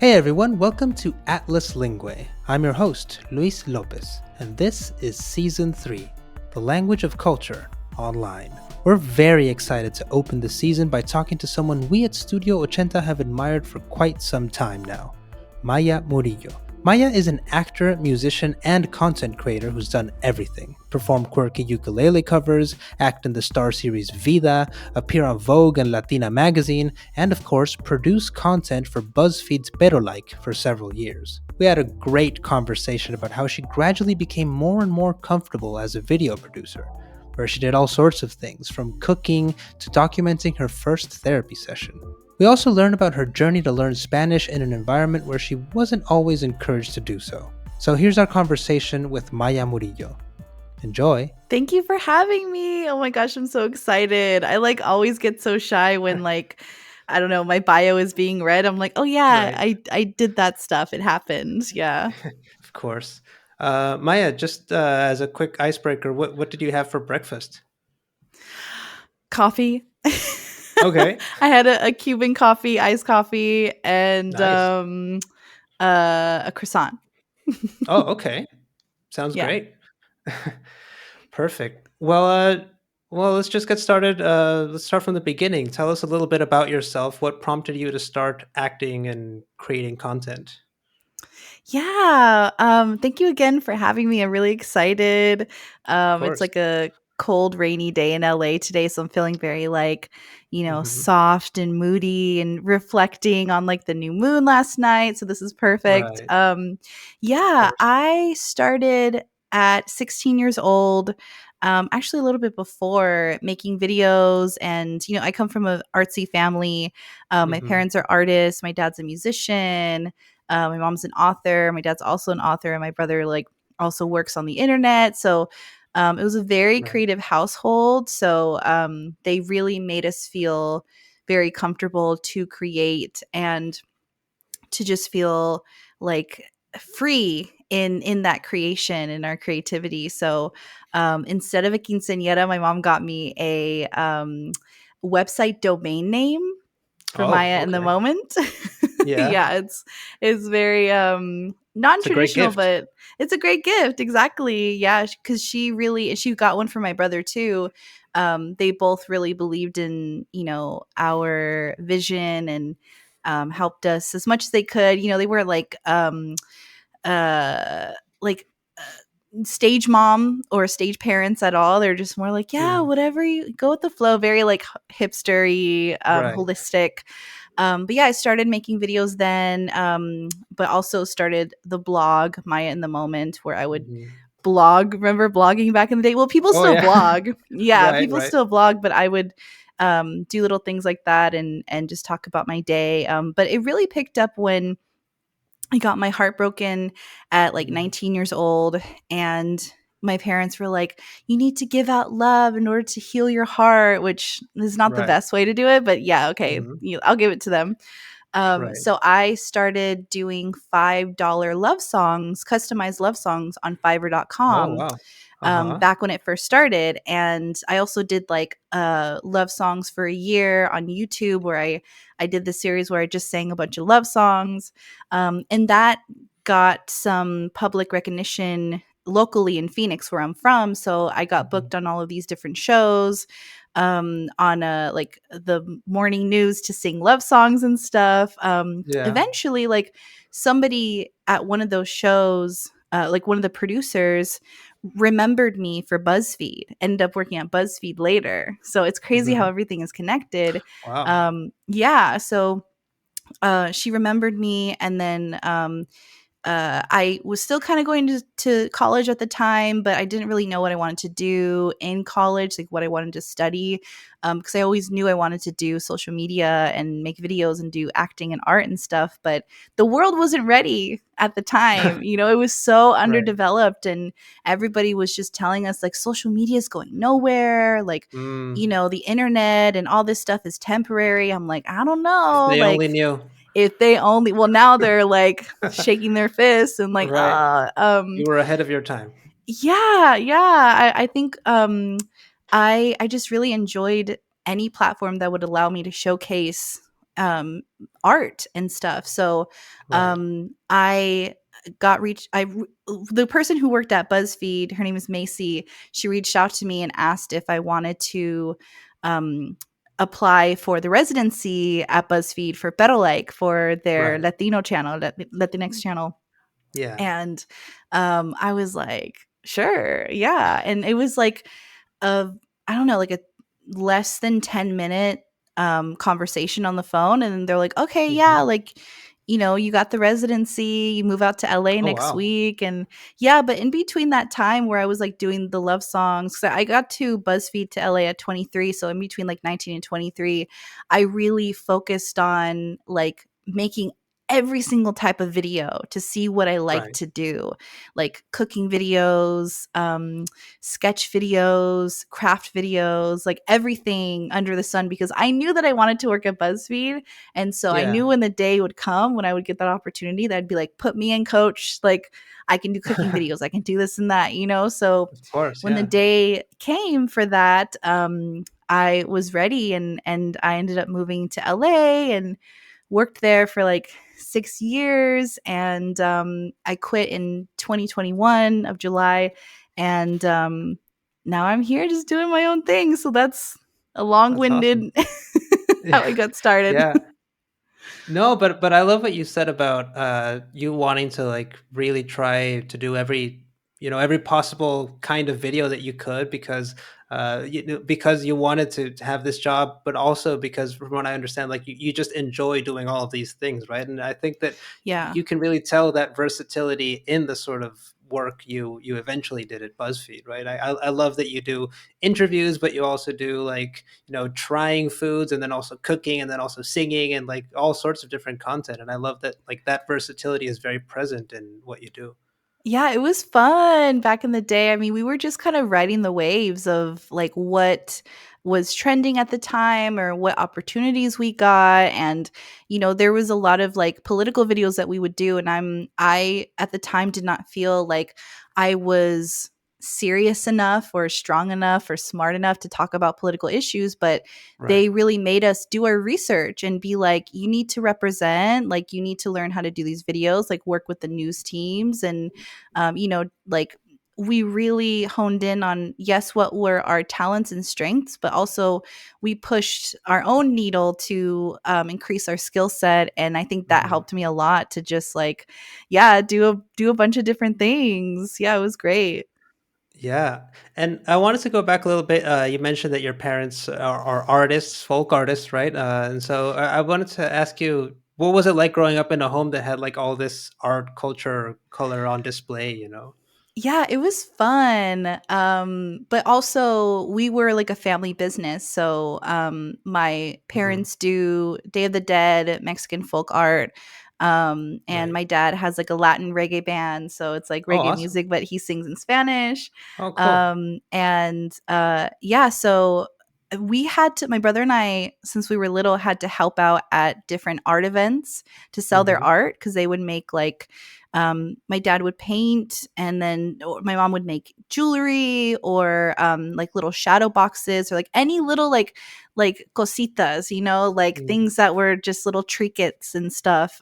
Hey everyone, welcome to Atlas Linguae. I'm your host, Luis Lopez, and this is Season 3, The Language of Culture, Online. We're very excited to open the season by talking to someone we at Studio 80 have admired for quite some time now, Maya Murillo. Maya is an actor, musician, and content creator who's done everything. Perform quirky ukulele covers, act in the Star series Vida, appear on Vogue and Latina magazine, and of course, produce content for Buzzfeed's Pero Like for several years. We had a great conversation about how she gradually became more and more comfortable as a video producer, where she did all sorts of things, from cooking to documenting her first therapy session. We also learn about her journey to learn Spanish in an environment where she wasn't always encouraged to do so. So here's our conversation with Maya Murillo. Enjoy! Thank you for having me. Oh my gosh, I'm so excited. I always get so shy when I don't know, my bio is being read. I'm like, "Oh yeah, Right. I did that stuff. It happened." Yeah. Of course. Maya, just as a quick icebreaker, what did you have for breakfast? Coffee. Okay. I had a Cuban coffee, iced coffee, and Nice. a croissant. Oh, okay. Sounds Yeah. great. Perfect. Well, let's just get started. Let's start from the beginning. Tell us a little bit about yourself. What prompted you to start acting and creating content? Yeah. Thank you again for having me. I'm really excited. Of It's course. like a cold, rainy day in LA today, so I'm feeling very Hmm. soft and moody and reflecting on the new moon last night. So this is perfect. Right. Of Yeah, course. I started at 16 years old. Actually, a little bit before making videos, and I come from a artsy family. My Hmm. parents are artists. My dad's a musician. My mom's an author. My dad's also an author, and my brother also works on the internet. So it was a very Right. creative household. So they really made us feel very comfortable to create and to just feel like free in that creation and our creativity. So instead of a quinceañera, my mom got me a website domain name for Oh, Maya in the okay. moment. Yeah. Yeah, it's very It's a great non-traditional, gift. but it's a great gift. Exactly. Yeah, cuz she got one for my brother too. They both really believed in, our vision and helped us as much as they could. They were uh like stage mom or stage parents at all. They're just more like, yeah, Mm, whatever, you go with the flow, very hipstery, right. holistic. But yeah, I started making videos then, but also started the blog Maya in the Moment, where I would Hmm. blog. Remember blogging back in the day? Well, people Oh, still yeah. blog. Yeah, Right. people Right. still blog, but I would do little things like that and just talk about my day. But it really picked up when I got my heart broken at Mhm. 19 years old, and my parents were like, "You need to give out love in order to heal your heart," which is not the Right. best way to do it, but yeah, okay, Hmm. I'll give it to them. Right. So I started doing $5 love songs, customized love songs on Oh, Fiverr.com wow. Uh-huh. back when it first started. And I also did love songs for a year on YouTube, where I did the series where I just sang a bunch of love songs. And that got some public recognition locally in Phoenix, where I'm from. So I got Mhm. booked on all of these different shows, on the morning news to sing love songs and stuff. Yeah. Eventually, somebody at one of those shows, one of the producers, remembered me for Buzzfeed, ended up working at Buzzfeed later. So it's crazy how Mhm. everything is connected. Wow. Yeah. So she remembered me, and then I was still kind of going to college at the time, but I didn't really know what I wanted to do in college, like what I wanted to study, because I always knew I wanted to do social media and make videos and do acting and art and stuff. But the world wasn't ready at the time. It was so Right. underdeveloped, and everybody was just telling us social media is going nowhere. Mm. The internet and all this stuff is temporary. I'm like, I don't If know. they only knew. If they only, well, now they're shaking their fists and Right. You were ahead of your time. yeah, yeah. I think I just really enjoyed any platform that would allow me to showcase um, art and stuff. So Right. I got reached. The person who worked at Buzzfeed, her name is Macy. She reached out to me and asked if I wanted to um, apply for the residency at Buzzfeed for Pero Like for their Right. Latino channel, Latinx channel. Yeah. And I was like, sure, yeah. And it was like a, I don't know, like a less than 10-minute conversation on the phone. And they're like, okay, yeah, Hmm. like, you got the residency, you move out to LA Oh next wow. week. And yeah, but in between that time where I was like doing the love songs, so I got to Buzzfeed to LA at 23. So in between like 19 and 23, I really focused on like making every single type of video to see what I like Right. to do, like cooking videos, sketch videos, craft videos, like everything under the sun, because I knew that I wanted to work at BuzzFeed. And so I Yeah. knew when the day would come when I would get that opportunity that I'd be like, put me in, coach. Like, I can do cooking videos, I can do this and that, So Of course. when the Yeah. day came for that, I was ready, and I ended up moving to LA and worked there for like 6 years. And I quit in 2021 of July. And now I'm here just doing my own thing. So that's a That's awesome. long-winded how I Yeah. got started. Yeah. No, but I love what you said about you wanting to like really try to do every possible kind of video that you could because because you wanted to have this job, but also because from what I understand, like you just enjoy doing all of these things, right? And I think that Yeah. you can really tell that versatility in the sort of work you eventually did at BuzzFeed, right? I love that you do interviews, but you also do like trying foods and then also cooking and then also singing and like all sorts of different content. And I love that like that versatility is very present in what you do. Yeah, it was fun back in the day. I mean, we were just kind of riding the waves of like what was trending at the time or what opportunities we got. And, there was a lot of like political videos that we would do. And I at the time did not feel like I was serious enough or strong enough or smart enough to talk about political issues, but Right. they really made us do our research and be like, you need to represent, like you need to learn how to do these videos, like work with the news teams. And like we really honed in on, yes, what were our talents and strengths, but also we pushed our own needle to increase our skill set. And I think that Mhm. helped me a lot to just like, yeah, do a bunch of different things. Yeah, it was great. Yeah. And I wanted to go back a little bit. You mentioned that your parents are artists, folk artists, right? And so I wanted to ask you, what was it like growing up in a home that had like all this art, culture, color on display? Yeah, it was fun. But also we were like a family business. So my Hmm. parents do Day of the Dead, Mexican folk art. And Right. my dad has like a Latin reggae band. So it's like Oh, reggae awesome. music, but he sings in Spanish. Oh, cool. And yeah, so we had to, my brother and I, since we were little, had to help out at different art events to sell their Hmm. art, because they would make like my dad would paint, and then or my mom would make jewelry or like little shadow boxes or like any little like cositas, like things that were just little trinkets and stuff.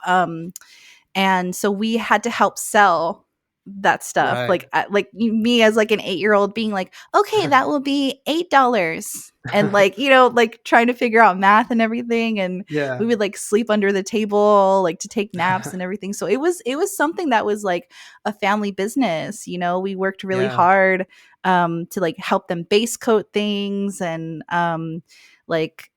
And so we had to help sell that stuff, Right. like me as like an 8-year-old being like, okay, that will be $8, and like like trying to figure out math and everything. And we Yeah. would like sleep under the table like to take naps and everything. So it was something that was like a family business. We worked really Yeah. hard to like help them base coat things. And like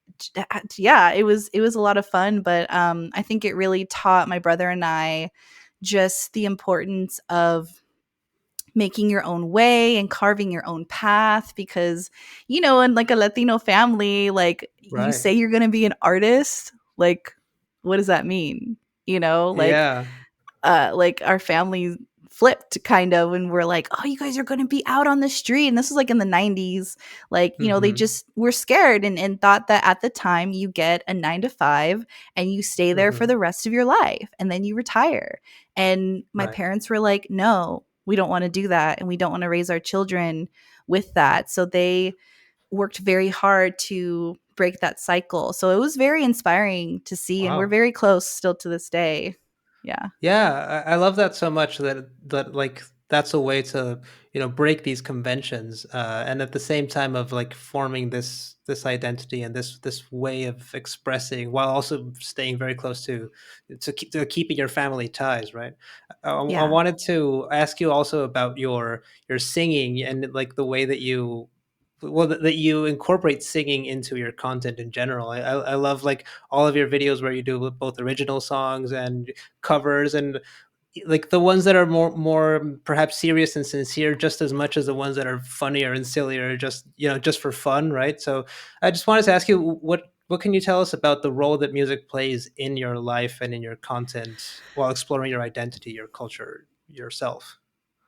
yeah, it was a lot of fun. But I think it really taught my brother and I just the importance of making your own way and carving your own path, because in like a Latino family, like you Right. say you're going to be an artist, like what does that mean? Yeah. Like our family flipped kind of, and we're like, oh, you guys are going to be out on the street. And this was like in the 90s. Like, they Hmm. just were scared, and thought that at the time you get a 9 to 5 and you stay there for Hmm. the rest of your life and then you retire. And my Right. parents were like, no, we don't want to do that, and we don't want to raise our children with that. So they worked very hard to break that cycle. So it was very inspiring to see, and we're Wow. very close still to this day. Yeah. Yeah, I love that so much that like that's a way to break these conventions, and at the same time of like forming this identity and this way of expressing while also staying very close to keeping your family ties, right? I Yeah. wanted to ask you also about your singing and like the way that you that you incorporate singing into your content in general. I love like all of your videos where you do both original songs and covers, and like the ones that are more perhaps serious and sincere just as much as the ones that are funnier and sillier, just just for fun, right? So I just wanted to ask you, what can you tell us about the role that music plays in your life and in your content while exploring your identity, your culture, yourself?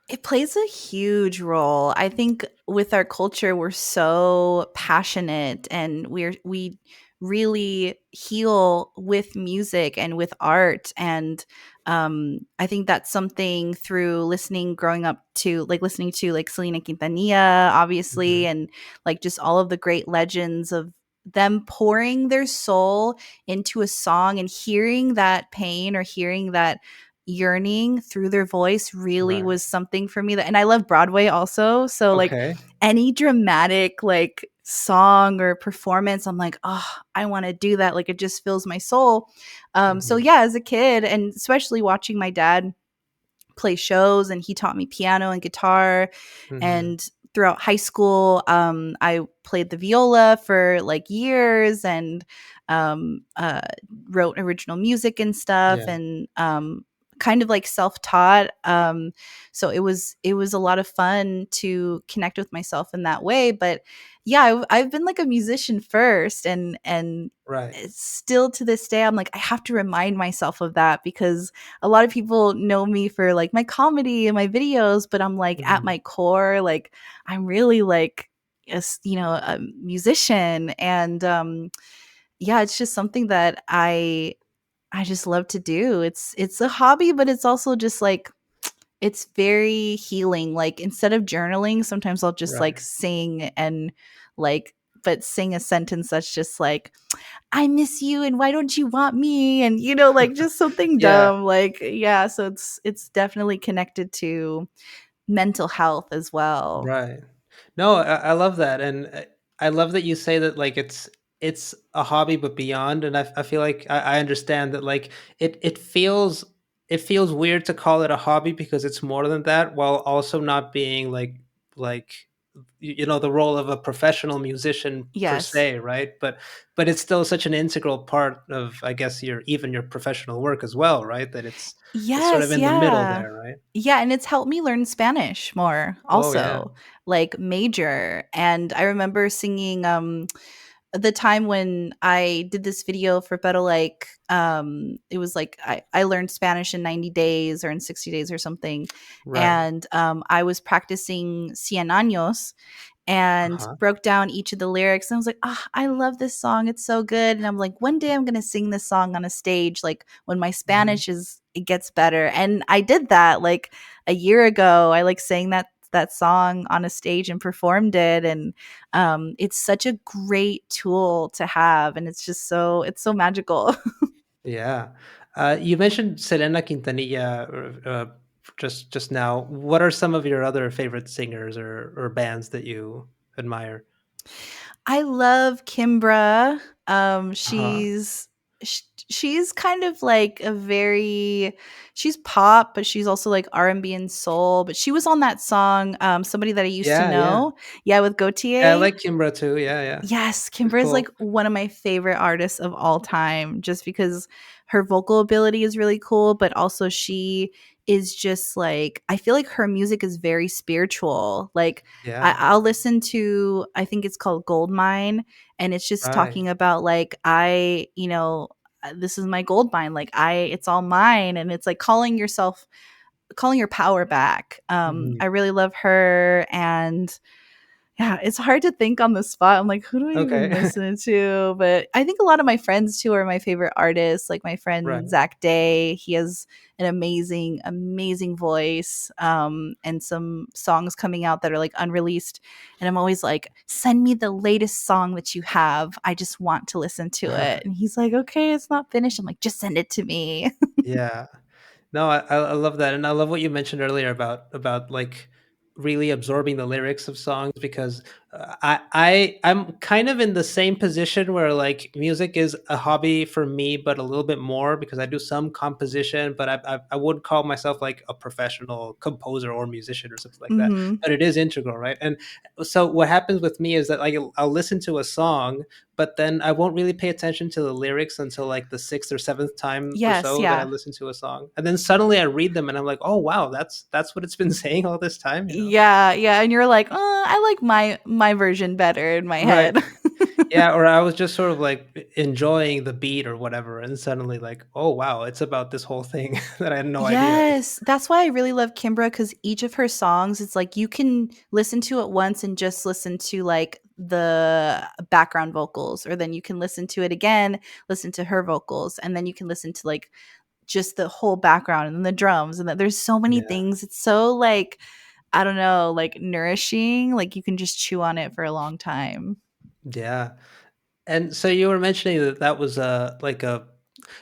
It plays a huge role. I think with our culture, we're so passionate, and we really heal with music and with art. And I think that's something through listening, growing up to like listening to like Selena Quintanilla, obviously, Hmm. and like just all of the great legends of them pouring their soul into a song and hearing that pain or hearing that yearning through their voice really Right. was something for me. That, and I love Broadway also, so like Okay. any dramatic like song or performance, I'm like, oh, I want to do that. Like it just fills my soul. So Hmm. yeah, as a kid, and especially watching my dad play shows, and he taught me piano and guitar. Hmm. And throughout high school, I played the viola for like years, and um, uh, wrote original music and stuff, Yeah. and kind of like self-taught. So it was a lot of fun to connect with myself in that way. But yeah, I've been like a musician first, and Right. it's still to this day, I'm like, I have to remind myself of that, because a lot of people know me for like my comedy and my videos, but I'm like at Hmm. my core, like I'm really like a musician. And yeah, it's just something that I just love to do. It's a hobby, but it's also just like it's very healing. Like instead of journaling, sometimes I'll just like Right. sing, and like but sing a sentence that's just like, I miss you and why don't you want me? And like just something Yeah. dumb. Like, yeah, so it's definitely connected to mental health as well. Right. No, I love that, and I love that you say that like it's a hobby, but beyond. And I feel like I understand that like it feels weird to call it a hobby because it's more than that, while also not being like the role of a professional musician per Yes. se, right? But it's still such an integral part of, I guess, your professional work as well, right? That it's sort of Yes, in the middle yeah. there, right? Yeah, and it's helped me learn Spanish more Oh yeah. also, like major. And I remember singing the time when I did this video for Better Like, it was like I learned Spanish in 90 days or in 60 days or something. Right. And I was practicing Cien Años, and Uh-huh. broke down each of the lyrics. And I was like, oh, I love this song. It's so good. And I'm like, one day I'm going to sing this song on a stage, like when my Mhm. Spanish it gets better. And I did that like a year ago. I like sang that song on a stage and performed it. And it's such a great tool to have. And it's so magical. Yeah. You mentioned Selena Quintanilla just now. What are some of your other favorite singers or bands that you admire? I love Kimbra. Uh-huh. She's kind of like a very she's pop, but she's also like R&B and soul. But she was on that song, somebody that I used to Yeah, yeah. know. Yeah, with Yeah, I Gautier. like Kimbra too. Yeah, yeah. Yes, She's Kimber is like cool. one of my favorite artists of all time, just because her vocal ability is really cool, but also she is just like, I feel like her music is very spiritual. Like Yeah. I'll listen to, I think it's called Gold Mine, and it's just Right. talking about like this is my gold mine. Like it's all mine, and it's like calling your power back. I Mhm. really love her. And Yeah, it's hard to think on the spot. I'm like, who do I even Okay. listen to? But I think a lot of my friends too are my favorite artists. Like my Right. friend Zach Day, he has an amazing, amazing voice, and some songs coming out that are like unreleased. And I'm always like, send me the latest song that you have. I just want to listen to it. And he's like, okay, it's not finished. I'm like, just send it to me. Yeah. No, I love that, and I love what you mentioned earlier about like really absorbing the lyrics of songs because I'm kind of in the same position where like music is a hobby for me, but a little bit more because I do some composition, but I would call myself like a professional composer or musician or something like that. Hmm. But it is integral, right? And so what happens with me is that like I'll listen to a song, but then I won't really pay attention to the lyrics until like the sixth or seventh time or Yes, so that I yeah. listen to a song, and then suddenly I read them and I'm like, oh wow, that's what it's been saying all this time, you know? Yeah, yeah. And you're like, I like my version better in my Right. head. Yeah, or I was just sort of like enjoying the beat or whatever, and suddenly like, oh wow, it's about this whole thing that I had no idea. Yes, that's why I really love Kimbra because each of her songs, it's like you can listen to it once and just listen to like the background vocals, or then you can listen to it again, listen to her vocals, and then you can listen to like just the whole background and then the drums, and that there's so many Yeah. things. It's so like, I don't know, like nourishing. Like you can just chew on it for a long time. Yeah. And so you were mentioning that that was like a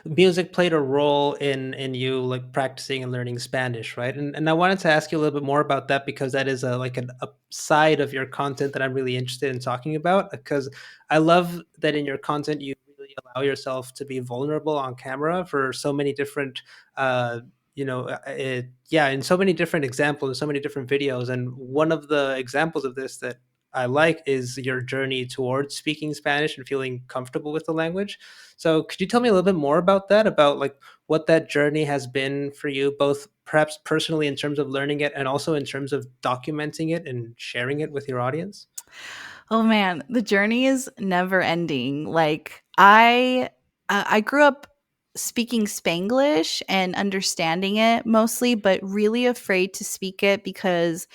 music played a role in you like practicing and learning Spanish, right? And I wanted to ask you a little bit more about that because that is a like a side of your content that I'm really interested in talking about because I love that in your content you really allow yourself to be vulnerable on camera for so many different yeah, in so many different examples and so many different videos. And one of the examples of this that I like is your journey towards speaking Spanish and feeling comfortable with the language. So could you tell me a little bit more about that, about like what that journey has been for you, both perhaps personally in terms of learning it and also in terms of documenting it and sharing it with your audience? Oh man, the journey is never ending. Like I grew up speaking Spanglish and understanding it mostly, but really afraid to speak it because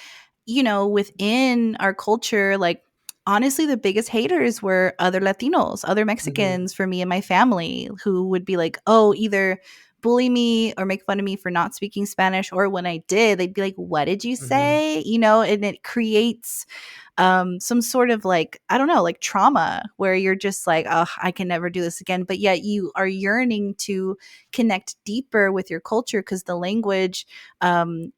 within our culture, like honestly, the biggest haters were other Latinos, other Hmm. Mexicans for me and my family who would be like, oh, either bully me or make fun of me for not speaking Spanish. Or when I did, they'd be like, what did you Hmm. say? And it creates some sort of like, I don't know, like trauma where you're just like, oh, I can never do this again. But yet you are yearning to connect deeper with your culture because the language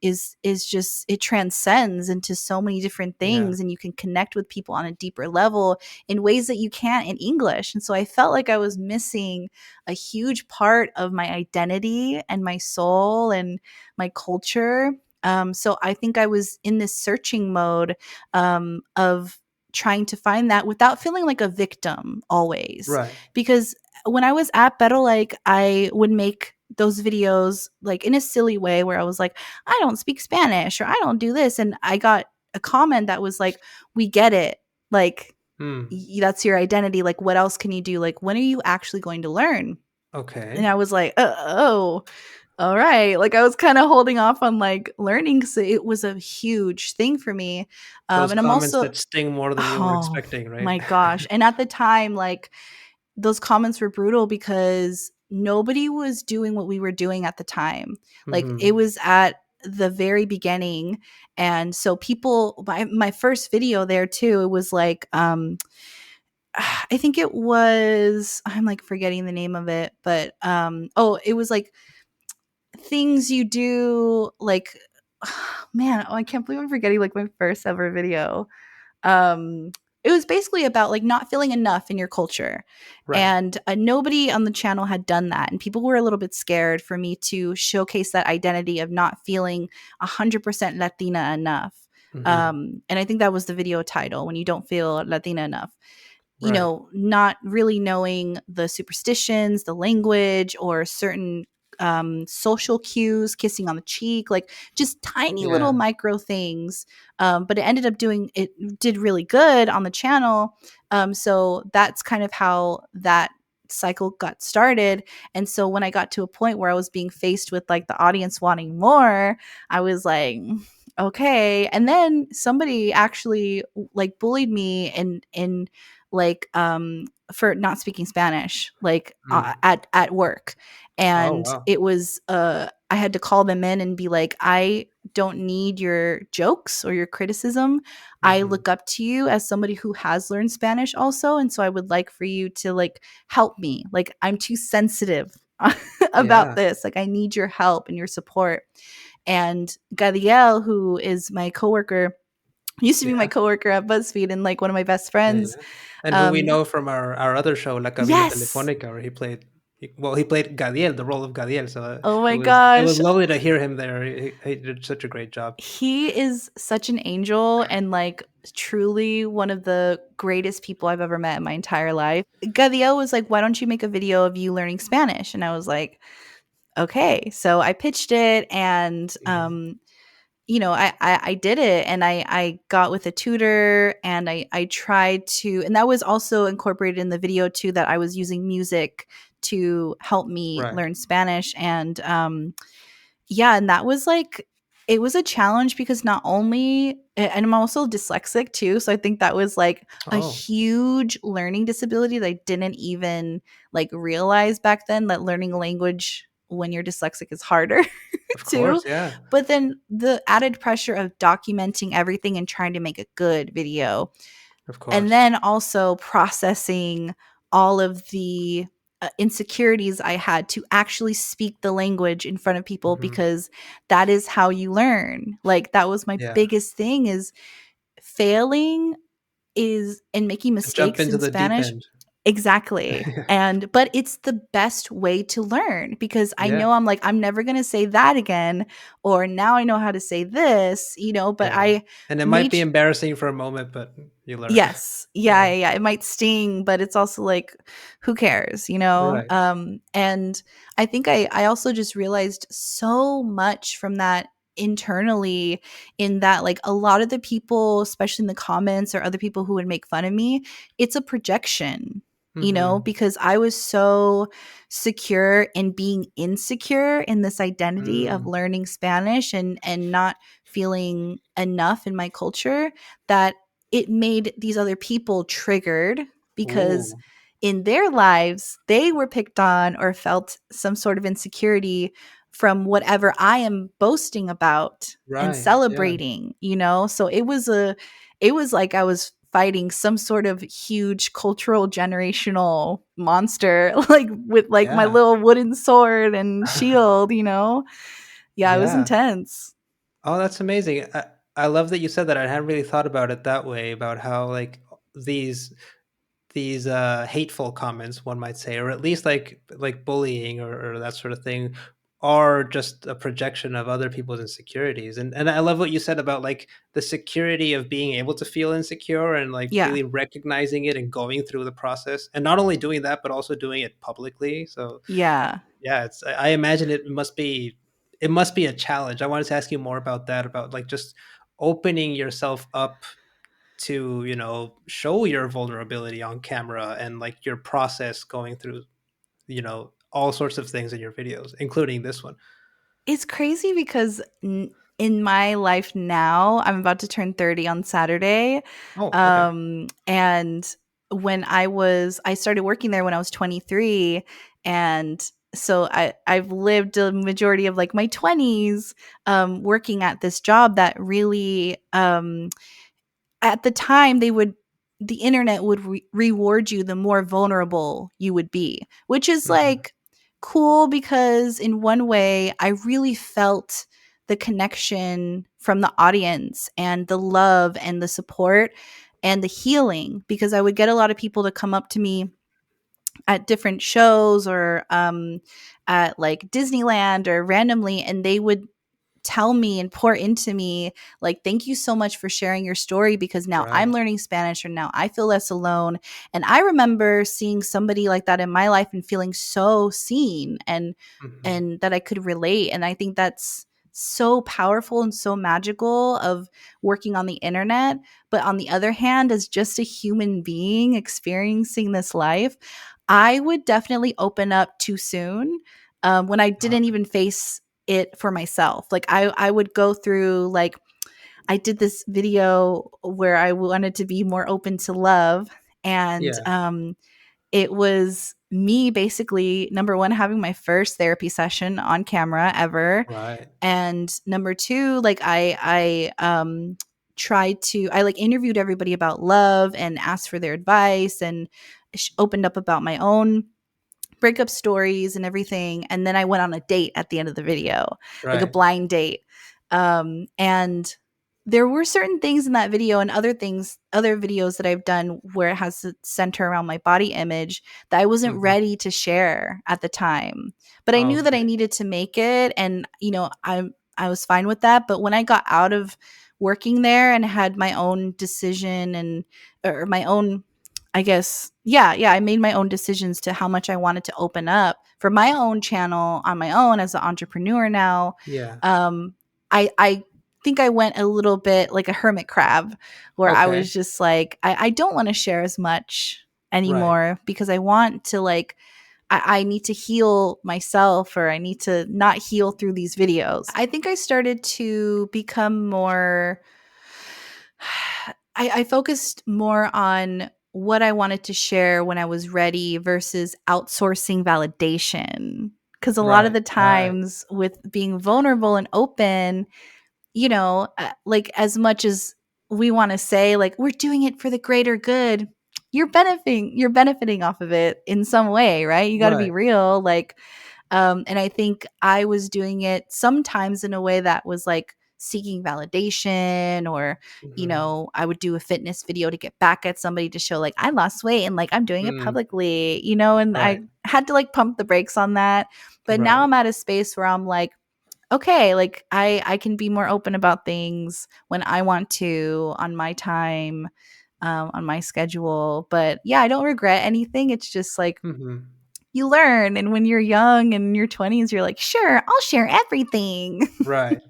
is just, it transcends into so many different Yeah. things, and you can connect with people on a deeper level in ways that you can't in English. And so I felt like I was missing a huge part of my identity and my soul and my culture. So I think I was in this searching mode of trying to find that without feeling like a victim always. Right. Because when I was at Better, like I would make those videos like in a silly way where I was like, I don't speak Spanish or I don't do this. And I got a comment that was like, we get it. Like, Hmm. that's your identity. Like, what else can you do? Like, when are you actually going to learn? And Okay. I was like, oh, all right. Like I was kind of holding off on like learning because it was a huge thing for me. Those And I'm comments also, that sting more than you were oh expecting, right? my gosh. And at the time, like those comments were brutal because nobody was doing what we were doing at the time. Like it Hmm. was at the very beginning. And so people, my first video there too, it was like, I think it was, I'm like forgetting the name of it, but it was like things you do like man, I can't believe I'm forgetting like my first ever video. Um it was basically about like not feeling enough in your culture. Right. And nobody on the channel had done that, and people were a little bit scared for me to showcase that identity of not feeling 100% Latina enough. Hmm. And I think that was the video title, when you don't feel Latina enough. Right. Not really knowing the superstitions, the language, or certain social cues, kissing on the cheek, like just tiny little Yeah. micro things. But it ended up did really good on the channel. So that's kind of how that cycle got started. And so when I got to a point where I was being faced with like the audience wanting more, I was like, okay. And then somebody actually like bullied me in like for not speaking Spanish, like Mm. at work. Oh, And wow. it was I had to call them in and be like, I don't need your jokes or your criticism. I Mhm. look up to you as somebody who has learned Spanish also, and so I would like for you to like help me. Like I'm too sensitive about Yeah. this. Like I need your help and your support. And Gadiel, who is my coworker, used to be my Yeah. coworker at Buzzfeed and like one of my best Yeah, friends. yeah. And who we Um, know from our other show, La Cabina yes. Telefónica, where he played Gadiel, the role of Gadiel. So Oh my it was gosh. lovely to hear him there. He did such a great job. He is such an angel and like truly one of the greatest people I've ever met in my entire life. Gadiel was like, why don't you make a video of you learning Spanish? And I was like, okay. So I pitched it and Mhm. you know, I did it and I got with a tutor and I tried to, and that was also incorporated in the video too, that I was using music to help me Right. learn Spanish. And yeah, and that was like, it was a challenge because not only, and I'm also dyslexic too. So I think that was like a Oh, huge learning disability that I didn't even like realize back then, that learning a language when you're dyslexic is harder of too. course. Yeah. But then the added pressure of documenting everything and trying to make a good video, Of and course. then also processing all of the insecurities I had to actually speak the language in front of people, Mhm. because that is how you learn. Like that was my Yeah. biggest thing, is failing is and making To jump mistakes into in the deep Spanish. end. Exactly. And but it's the best way to learn, because I Yeah. know I'm like, I'm never going to say that again, or now I know how to say this, you know, but Yeah. I And it might made be embarrassing for a moment, but you learn. yes. Yeah, Yeah. yeah, yeah. It might sting, but it's also like, who cares, you know? Right. And I think I also just realized so much from that internally, in that like a lot of the people, especially in the comments or other people who would make fun of me, it's a projection, you know, Mhm. because I was so secure in being insecure in this identity of Mm. learning Spanish and not feeling enough in my culture, that it made these other people triggered, because Ooh. in their lives they were picked on or felt some sort of insecurity from whatever I am boasting about and Right. Yeah. celebrating, you know? So it was like I was fighting some sort of huge cultural generational monster like with like my Yeah. little wooden sword and shield, you know? Yeah, it was Yeah. intense. Oh, that's amazing. I love that you said that. I hadn't really thought about it that way, about how like these hateful comments, one might say, or at least like bullying or that sort of thing, are just a projection of other people's insecurities. And I love what you said about like the security of being able to feel insecure and like Yeah. really recognizing it and going through the process, and not only doing that but also doing it publicly. So Yeah. yeah, I imagine it must be a challenge. I wanted to ask you more about that, about like just opening yourself up to, show your vulnerability on camera, and like your process going through, all sorts of things in your videos, including this one. It's crazy because in my life now, I'm about to turn 30 on Saturday. Oh, okay. And I started working there when I was 23. And so I've lived a majority of like my 20s working at this job that really at the time the internet would reward you the more vulnerable you would be, which is Hmm. like cool, because in one way I really felt the connection from the audience and the love and the support and the healing, because I would get a lot of people to come up to me at different shows or at like Disneyland or randomly, and they would tell me and pour into me like, thank you so much for sharing your story, because now I'm Right. learning Spanish, or now I feel less alone. And I remember seeing somebody like that in my life and feeling so seen Hmm. and that I could relate. And I think that's so powerful and so magical of working on the internet. But on the other hand, as just a human being experiencing this life, I would definitely open up too soon, when I didn't even face it for myself. Like I would go through like I did this video where I wanted to be more open to love. And Yeah. it was me basically, number one, having my first therapy session on camera ever. Right. And number two, like tried to, I like interviewed everybody about love and asked for their advice and opened up about my own breakup stories and everything. And then I went on a date at the end of the video, like a Right. blind date. And there were certain things in that video and other things, other videos that I've done where it has a center around my body image that I wasn't Mhm. ready to share at the time. But I knew that I Okay. needed to make it. And, I was fine with that. But when I got out of working there and had my own decision and, or my own, I guess, yeah, I made my own decisions to how much I wanted to open up for my own channel on my own as an entrepreneur now. Yeah. Um, I think I went a little bit like a hermit crab, where I Okay. was just like, I don't want to share as much Right. anymore because I want to like I need to heal myself, or I need to not heal through these videos. I think I started to become more I focused more on what I wanted to share when I was ready versus outsourcing validation. Because a lot of Right. the Right. times with being vulnerable and open, like as much as we want to say, like, we're doing it for the greater good, you're benefiting off of it in some way, right? You got to be Right. real. Like, and I think I was doing it sometimes in a way that was like seeking validation, or, Mhm. I would do a fitness video to get back at somebody to show like I lost weight and like I'm doing it Mm. publicly, and Right. I had to like pump the brakes on that. But now Right. I'm at a space where I'm like, okay, like I can be more open about things when I want to on my time, on my schedule. But yeah, I don't regret anything. It's just like Mhm. you learn. And when you're young and in your 20s, you're like, sure, I'll share everything. Right.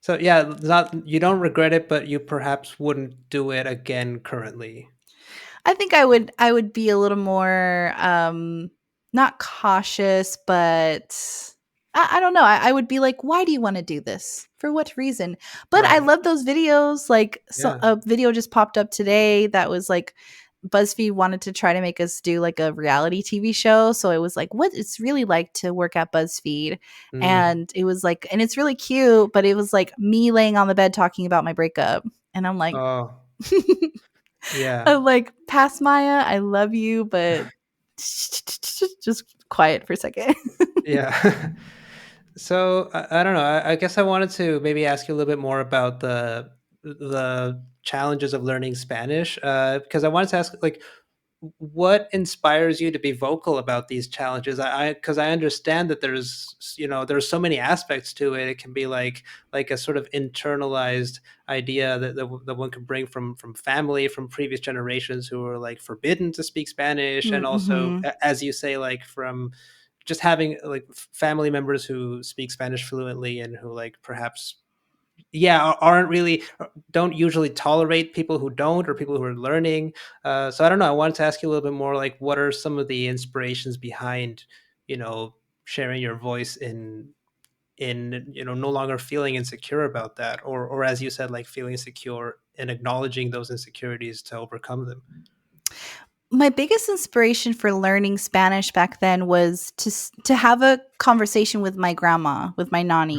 So yeah, not you don't regret it, but you perhaps wouldn't do it again currently. I think I would be a little more not cautious, but I don't know. I would be like, why do you want to do this? For what reason? But I Right. love those videos. Like, so Yeah. a video just popped up today that was like BuzzFeed wanted to try to make us do like a reality TV show. So it was like, what it's really like to work at BuzzFeed. Mm. And it was like, and it's really cute, but it was like me laying on the bed talking about my breakup. And I'm like, Oh, yeah. I'm like, pass Maya, I love you, but just quiet for a second. Yeah. So I don't know. I guess I wanted to maybe ask you a little bit more about the challenges of learning Spanish, because I wanted to ask, like, what inspires you to be vocal about these challenges? Because I understand that there's so many aspects to it. It can be like a sort of internalized idea that one can bring from family, from previous generations who were like forbidden to speak Spanish, and also, Mm-hmm. as you say, like from just having like family members who speak Spanish fluently and who like perhaps aren't really don't usually tolerate people who don't, or people who are learning. So I don't know, I wanted to ask you a little bit more, like, what are some of the inspirations behind you know sharing your voice in no longer feeling insecure about that, or as you said, like feeling secure and acknowledging those insecurities to overcome them. My biggest inspiration for learning Spanish back then was to have a conversation with my grandma, with my nanny,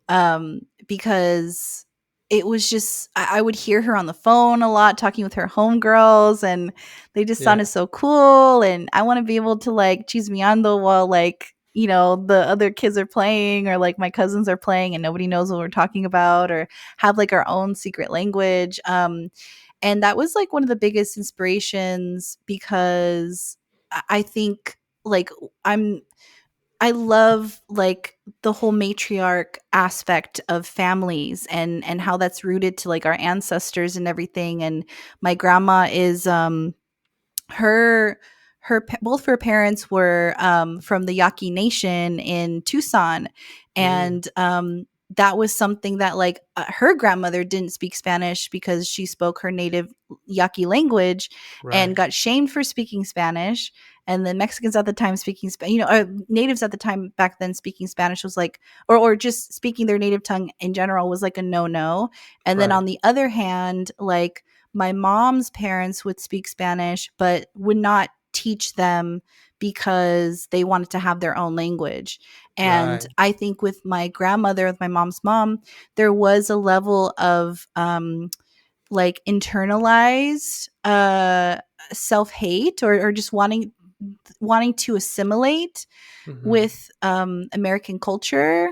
Right. because it was just I would hear her on the phone a lot talking with her homegirls, and they just Yeah. sounded so cool. And I want to be able to like chismeando while like the other kids are playing, or like my cousins are playing and nobody knows what we're talking about, or have like our own secret language. And that was like one of the biggest inspirations because I think like I'm I love like the whole matriarch aspect of families, and how that's rooted to like our ancestors and everything. And my grandma is her both her parents were from the Yaqui Nation in Tucson, Mm. and that was something that like her grandmother didn't speak Spanish because she spoke her native Yaqui language and Right. got shamed for speaking Spanish. And the Mexicans at the time speaking, natives at the time back then speaking Spanish was like, or just speaking their native tongue in general was like a no. And then Right. on the other hand, like my mom's parents would speak Spanish, but would not teach them because they wanted to have their own language. And Right. I think with my grandmother, with my mom's mom, there was a level of like internalized self hate, or just wanting to assimilate Hmm. with American culture,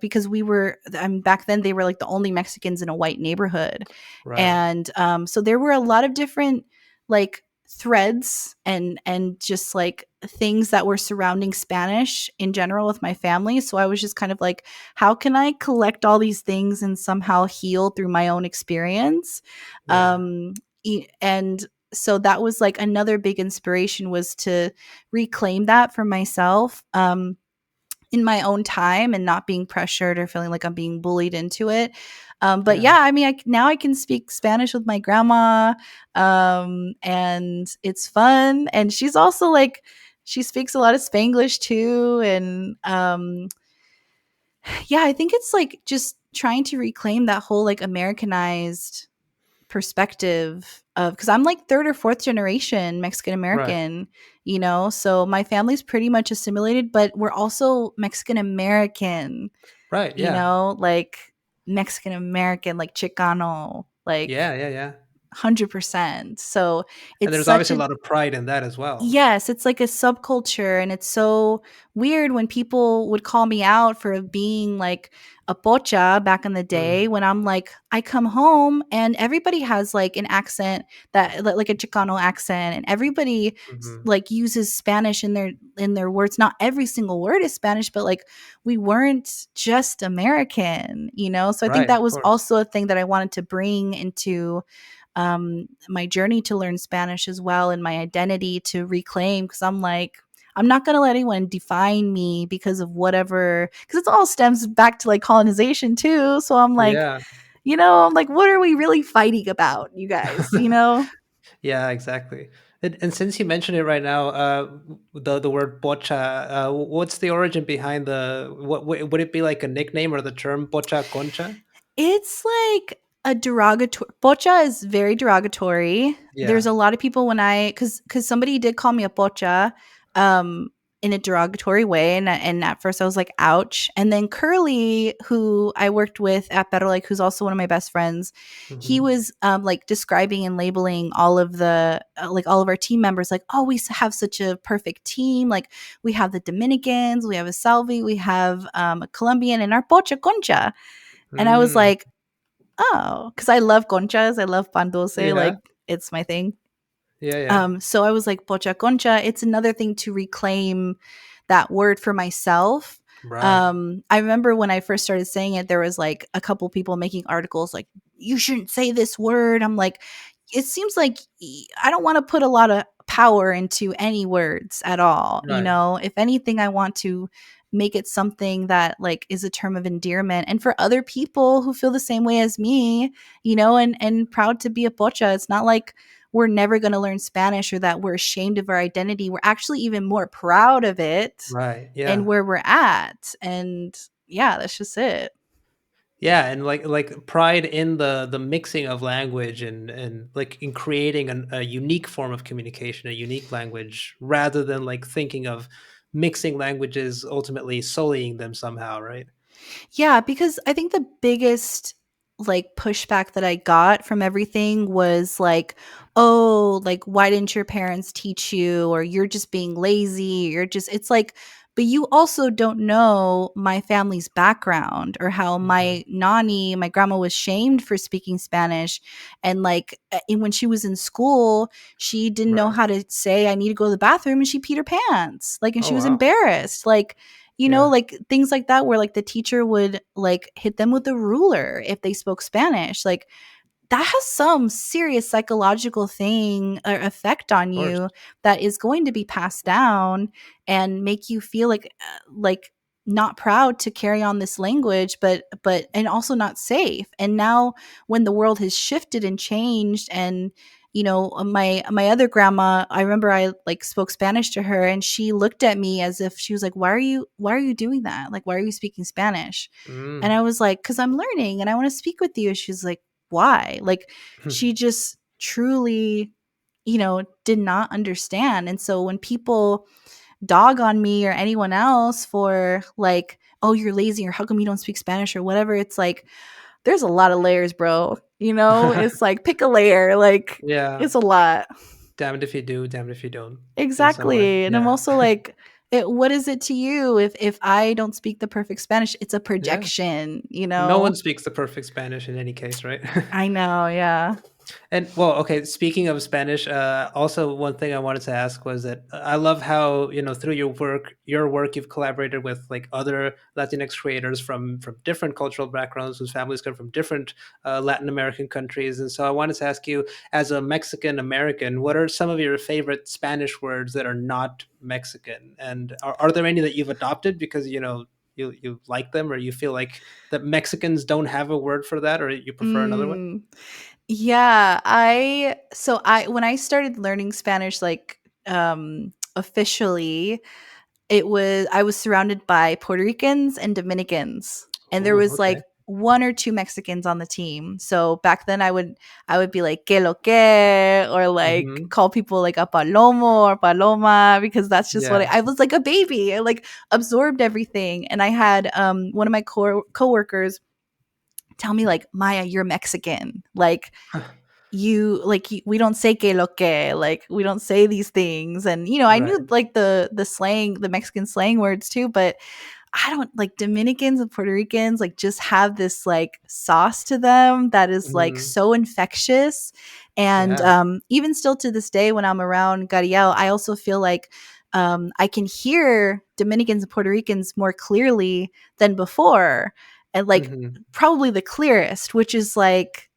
because we were, back then they were like the only Mexicans in a white neighborhood. Right. And so there were a lot of different like threads and just like things that were surrounding Spanish in general with my family. So I was just kind of like, how can I collect all these things and somehow heal through my own experience? Yeah. And so that was like another big inspiration, was to reclaim that for myself, in my own time, and not being pressured or feeling like I'm being bullied into it. But Yeah. yeah, I mean, now I can speak Spanish with my grandma, and it's fun. And she's also like, she speaks a lot of Spanglish too. And yeah, I think it's like just trying to reclaim that whole like Americanized perspective of, because I'm like third or fourth generation Mexican Right. American, so my family's pretty much assimilated, but we're also Mexican American, Right. Yeah. like Mexican American, like Chicano, like Yeah. Yeah. Yeah. 100%. So And it's there's such obviously a a, lot of pride in that as well. yes, it's like a subculture, and it's so weird when people would call me out for being like a pocha back in the day, Mm. when I'm like, I come home and everybody has like an accent, that like a Chicano accent, and everybody Hmm. like uses Spanish in their words. Not every single word is Spanish, but like we weren't just American. So I think Right. that Of was course. also a thing that I wanted to bring into my journey to learn Spanish as well, and my identity to reclaim, because I'm like, I'm not going to let anyone define me because of whatever, because it all stems back to like colonization too. So I'm like, Yeah. what are we really fighting about, you guys? Yeah, exactly. And since you mentioned it right now, the word bocha, what's the origin behind the what would it be like a nickname or the term bocha concha? It's like a derogatory. Pocha is very derogatory. There's Yeah. a lot of people when because somebody did call me a pocha, um, in a derogatory way, and at first I was like, ouch. And then Curly, who I worked with at Better, like who's also one of my best friends, he Hmm. was like describing and labeling all of the like all of our team members, like, oh, we have such a perfect team. Like we have the Dominicans, we have a Salvi, we have a Colombian, and our pocha concha. And I was Mm. like, oh, because I love conchas. I love pan dulce. Yeah. Like, it's my thing. Yeah. Yeah. So I was like, pocha concha. It's another thing to reclaim that word for myself. Right. I remember when I first started saying it, there was like a couple people making articles like, you shouldn't say this word. I'm like, it seems like I don't want to put a lot of power into any words at all. Right. If anything, I want to make it something that like is a term of endearment, and for other people who feel the same way as me, and proud to be a pocha. It's not like we're never going to learn Spanish or that we're ashamed of our identity. We're actually even more proud of it Right. and Yeah. where we're at. And yeah, that's just it. Yeah, and like pride in the mixing of language and like in creating a unique form of communication, a unique language, rather than like thinking of mixing languages ultimately sullying them somehow, right? Yeah, because I think the biggest like pushback that I got from everything was like, oh, like why didn't your parents teach you, or you're just being lazy, you're just, it's like, but you also don't know my family's background, or how Mhm. my nani, my grandma, was shamed for speaking Spanish. And like when she was in school, she didn't know Right. how to say I need to go to the bathroom, and she peed her pants, like, and Oh she was wow. embarrassed, like, Yeah. like things like that, where like the teacher would like hit them with a ruler if they spoke Spanish. Like that has some serious psychological thing or effect Of on course. you that is going to be passed down and make you feel like not proud to carry on this language, but and also not safe. And now when the world has shifted and changed, and my other grandma, I remember I like spoke Spanish to her, and she looked at me as if she was like, why are you doing that? Like, why are you speaking Spanish? And Mm. I was like, because I'm learning and I want to speak with you. She's like, why? Like, she just truly, did not understand. And so when people dog on me or anyone else for like, oh, you're lazy, or how come you don't speak Spanish, or whatever, it's like, there's a lot of layers, bro. It's like, pick a layer. Like, Yeah. it's a lot. Damned if you do, damned if you don't, in some way. Exactly. And I'm Yeah. also like, what is it to you if I don't speak the perfect Spanish? It's a Yeah. projection, No one speaks the perfect Spanish in any case, right? I know, yeah. And well, okay, speaking of Spanish, also one thing I wanted to ask was that I love how, through your work, you've collaborated with like other Latinx creators from different cultural backgrounds, whose families come from different Latin American countries. And so I wanted to ask you, as a Mexican American, what are some of your favorite Spanish words that are not Mexican? And are there any that you've adopted because, you like them, or you feel like that Mexicans don't have a word for that, or you prefer another one? Mm. Yeah, I when I started learning Spanish, like, officially, I was surrounded by Puerto Ricans and Dominicans, and there Oh, was okay. like one or two Mexicans on the team. So back then I would be like que lo que, or like Mhm. call people like a palomo or paloma, because that's just what Yeah. I was like a baby. I like absorbed everything. And I had one of my coworkers tell me like, Maya, you're Mexican. Like, we don't say que lo que, like, we don't say these things. And I Right. knew like the slang, the Mexican slang words too, but I don't like Dominicans and Puerto Ricans like just have this like sauce to them that is like Mhm. so infectious. And Yeah. even still to this day, when I'm around Gariel, I also feel like I can hear Dominicans and Puerto Ricans more clearly than before. And like, Mhm. probably the clearest, which is like,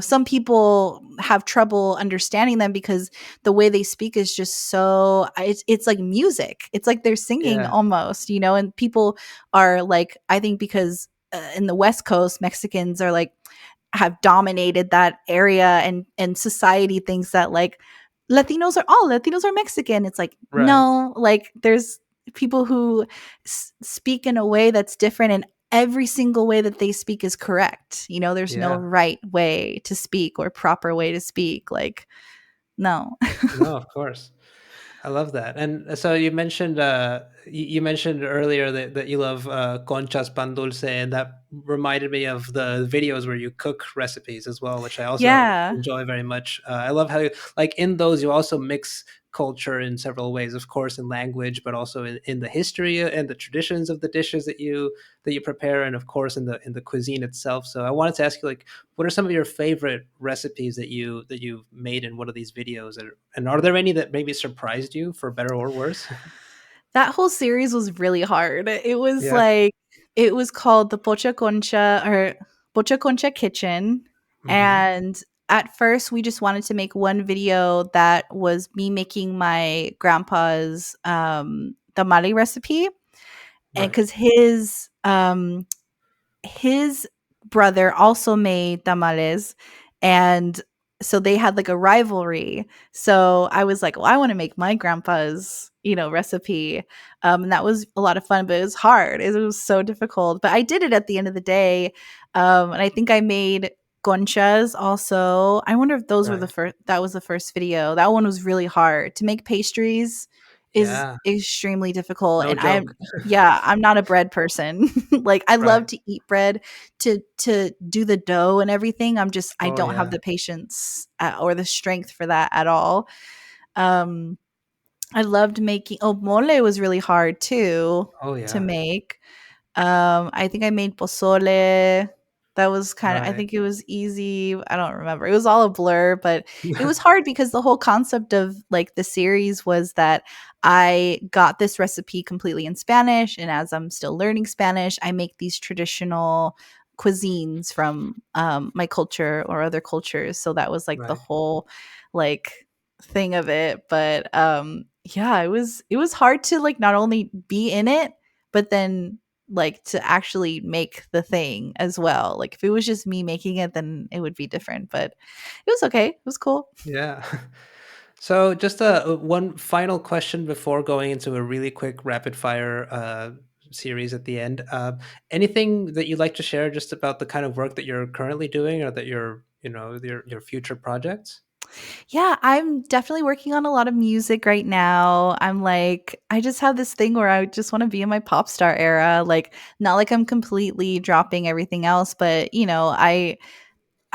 some people have trouble understanding them because the way they speak is just so, it's like music. It's like they're singing Yeah. almost, and people are like, I think because in the West Coast, Mexicans are like, have dominated that area, and society thinks that like Latinos are Mexican. It's like, Right. no, like there's people who speak in a way that's different, and every single way that they speak is correct. There's no Yeah. right way to speak or proper way to speak. Like, no. No, of course. I love that. And so you mentioned earlier that you love conchas pan dulce, and that reminded me of the videos where you cook recipes as well, which I also Yeah. enjoy very much. I love how like in those you also mix culture in several ways, of course, in language, but also in the history and the traditions of the dishes that you prepare, and of course in the cuisine itself. So I wanted to ask you, like, what are some of your favorite recipes that you've made in one of these videos, and are there any that maybe surprised you for better or worse? That whole series was really hard. It was Yeah. like, it was called the Pocha Concha Kitchen. Hmm. And at first we just wanted to make one video that was me making my grandpa's tamale recipe. And Right. cuz his brother also made tamales, and so they had like a rivalry. So I was like, well, I want to make my grandpa's recipe. And that was a lot of fun, but it was hard. It was so difficult, but I did it at the end of the day. And I think I made conchas also. I wonder if those were the Right. first that was the first video. That one was really hard. To make pastries is Yeah. extremely difficult, No and joke. I'm not a bread person. Like, I love Right. to eat bread, to do the dough and everything. I Oh don't have yeah. the patience or the strength for that at all. Um, I loved making. Oh, mole was really hard too Oh to yeah. make. I think I made pozole. That was kind of, I Right. think it was easy. I don't remember. It was all a blur, but it was hard because the whole concept of like the series was that I got this recipe completely in Spanish, and as I'm still learning Spanish, I make these traditional cuisines from my culture or other cultures. So that was like the Right. whole like thing of it. But yeah, it was hard to like not only be in it, but then like to actually make the thing as well. Like if it was just me making it, then it would be different, but it was okay. It was cool. Yeah. So just one final question before going into a really quick rapid fire series at the end. Anything that you'd like to share just about the kind of work that you're currently doing, or that you're, your future projects? Yeah, I'm definitely working on a lot of music right now. I'm like, I just have this thing where I just want to be in my pop star era. Like, not like I'm completely dropping everything else, but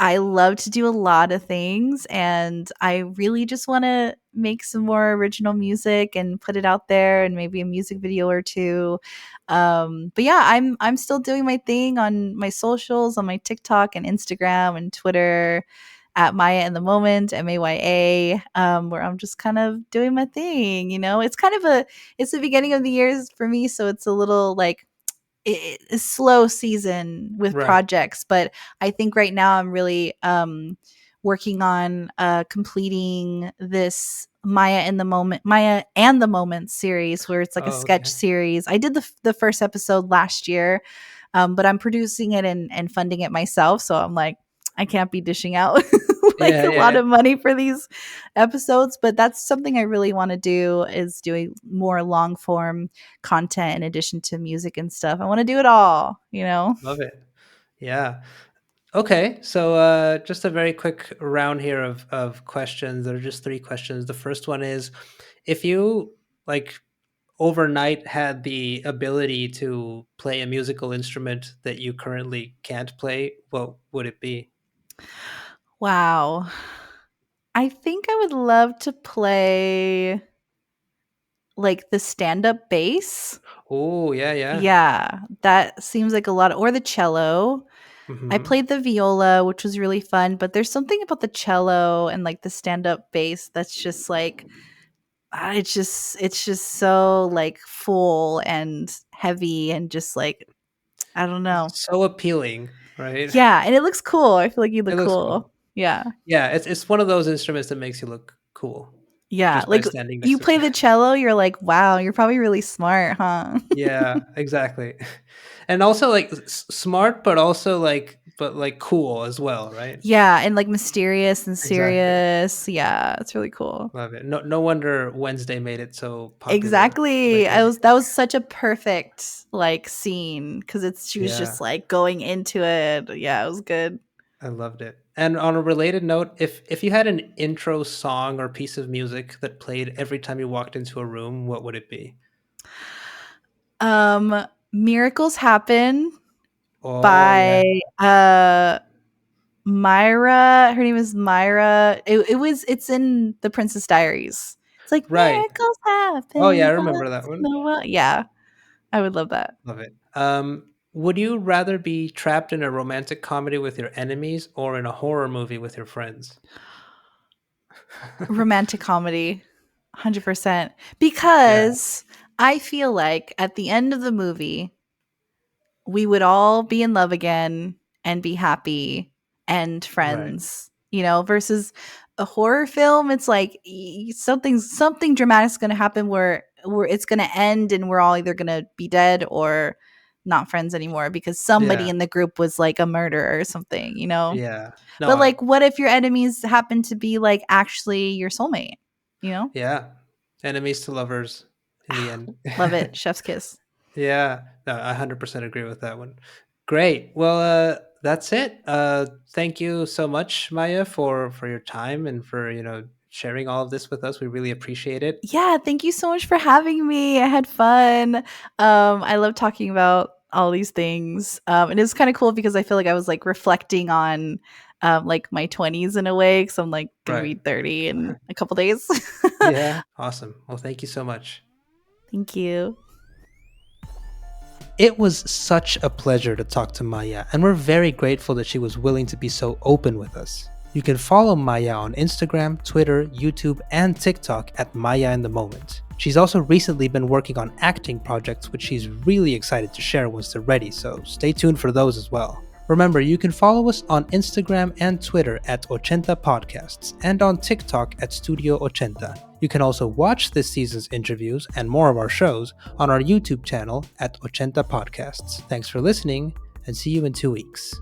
I love to do a lot of things, and I really just want to make some more original music and put it out there, and maybe a music video or two. But yeah, I'm still doing my thing on my socials, on my TikTok and Instagram and Twitter at Maya in the Moment, MAYA, where I'm just kind of doing my thing. It's kind of it's the beginning of the years for me, so it's a little like a slow season with Right. projects, but I think right now I'm really working on completing this Maya and the Moment series, where it's like a Oh, sketch okay. series. I did the first episode last year, but I'm producing it and funding it myself, so I'm like, I can't be dishing out like Yeah, a yeah, lot yeah. of money for these episodes, but that's something I really want to do, is doing more long form content in addition to music and stuff. I want to do it all. Love it. Yeah. Okay, so just a very quick round here of questions. There are just three questions. The first one is, if you like overnight had the ability to play a musical instrument that you currently can't play, what would it be? Wow. I think I would love to play like the stand up bass. Oh, yeah, yeah. Yeah, that seems like a lot. Or the cello. I Hmm. played the viola, which was really fun, but there's something about the cello and like the stand up bass that's just like, it's just so like full and heavy and just like, I don't know. So appealing, right? Yeah, and it looks cool. I feel like you It look looks cool. cool. Yeah. Yeah, it's one of those instruments that makes you look cool Yeah, just by like, standing next you to it. play the cello, you're like, "Wow, you're probably really smart, huh?" Yeah, exactly. And also like smart, but also like cool as well, right? Yeah, and, like, mysterious and Exactly. serious. Yeah, it's really cool. Love it. No wonder Wednesday made it so popular. Exactly. Like I was That was such a perfect, like, scene because she was yeah, just, like, going into it. Yeah, it was good. I loved it. And on a related note, if you had an intro song or piece of music that played every time you walked into a room, what would it be? Miracles Happen Oh, yeah. by, Myra. Her name is Myra. It's in The Princess Diaries. It's like, Right. "Miracles Oh, yeah, I happen remember that once one. in a while." Yeah, I would love that. Love it. Would you rather be trapped in a romantic comedy with your enemies or in a horror movie with your friends? Romantic comedy, 100%. Yeah, Because I feel like at the end of the movie, we would all be in love again and be happy and right. friends, versus a horror film. It's like something dramatic is going to happen where it's going to end and we're all either going to be dead or not friends anymore because somebody Yeah, in the group was like a murderer or something. yeah. No, But like, what if your enemies happen to be like actually your soulmate? You know, yeah. Enemies to lovers in the end. Love it. Chef's kiss. Yeah, no, I 100% agree with that one. Great. Well, that's it. Thank you so much, Maya, for your time and for, sharing all of this with us. We really appreciate it. Yeah, thank you so much for having me. I had fun. I love talking about all these things. And it's kind of cool because I feel like I was like reflecting on like my 20s in a way because I'm like gonna Right. be 30 in a couple days. Yeah. Awesome. Well, thank you so much. Thank you. It was such a pleasure to talk to Maya, and we're very grateful that she was willing to be so open with us. You can follow Maya on Instagram, Twitter, YouTube, and TikTok at Maya in the Moment. She's also recently been working on acting projects, which she's really excited to share once they're ready, so stay tuned for those as well. Remember, you can follow us on Instagram and Twitter at Ochenta Podcasts and on TikTok at Studio Ochenta. You can also watch this season's interviews and more of our shows on our YouTube channel at Ochenta Podcasts. Thanks for listening, and see you in 2 weeks.